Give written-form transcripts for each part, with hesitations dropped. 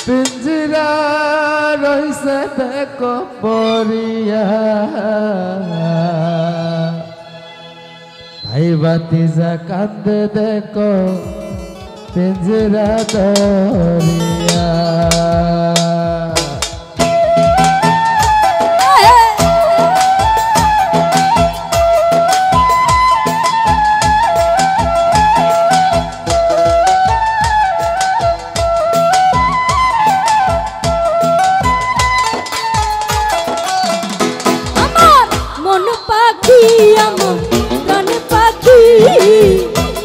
পিঞ্জিরা রইছে দেখো পরিয়া ভাই ভাতিজা কান্দে দেখো পিঞ্জিরা ধরিয়া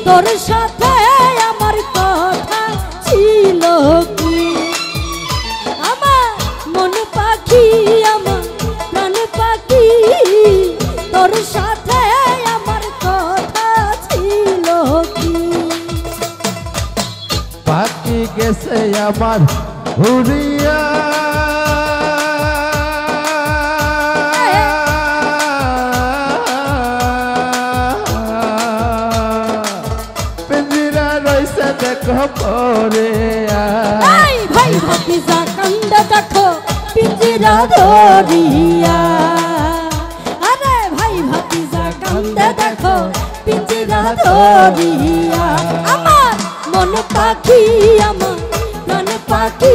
তোর সাথে আমার কথা ছিল কি আমার মন পাখি আমার প্রাণ পাখি তোর সাথে আমার কথা ছিল কি পাখি গেছে আমার উড়িয়া দেখো পরিয়া ভাই ভাতিজা কান্দে দেখো পিঞ্জিরা ধরিয়া আরে ভাই ভাতিজা কান্দে দেখো পিঞ্জিরা ধরিয়া আমার মন পাখি আমার প্রাণ পাখি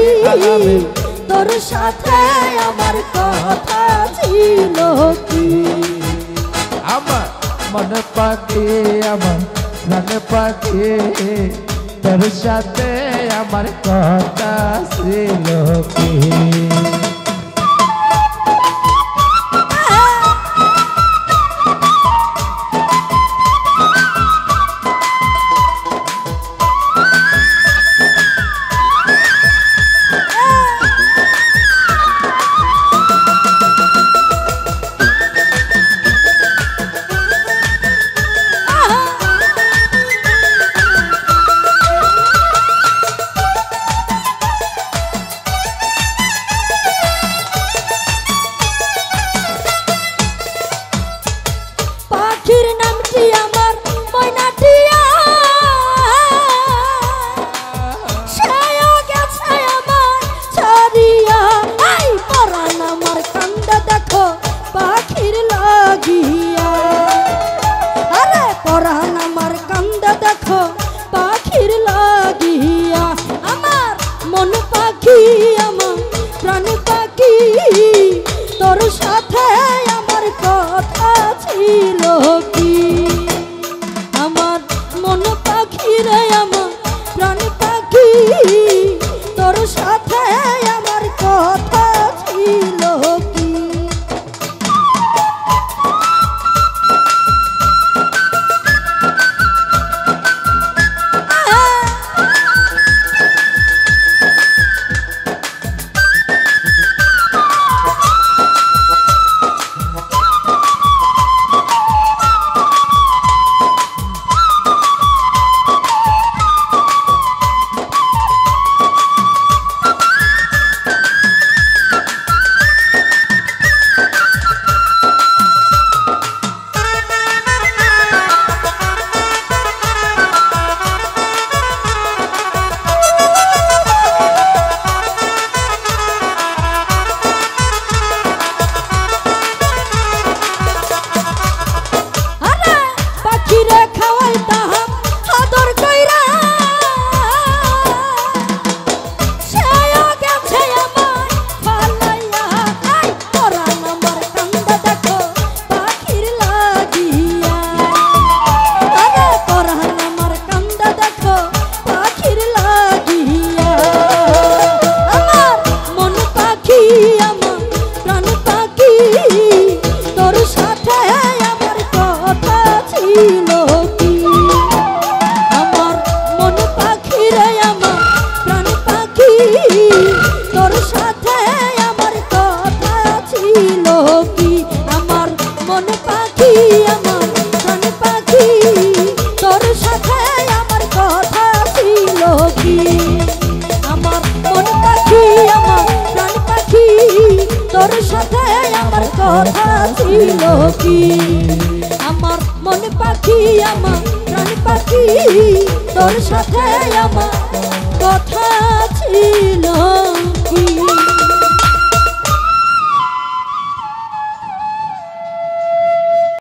তোর সাথে আমার কথা ছিল কি আমার মন পাখি আমার প্রাণ পাখি তোর সাথে আমার কথা ছিল কি পাখির নামটি আমার ময়নাটিয়া সেও গেছে আমার ছাড়িয়া আই পরাণ আমার কান্দে দেখো পাখির লাগিয়া আরে পরাণ আমার কান্দে দেখো পাখির লাগিয়া আমার মন পাখি আমার প্রাণ পাখি তোর সাথে আমার কথা ছিল কি আমার মন পাখি রে আমার প্রাণ পাখি তোর সাথে আমার কথা ছিল কি তোর সাথে আমার কথা ছিল কি আমার মন পাখি আমার প্রাণ পাখি তোর সাথে আমার কথা ছিল।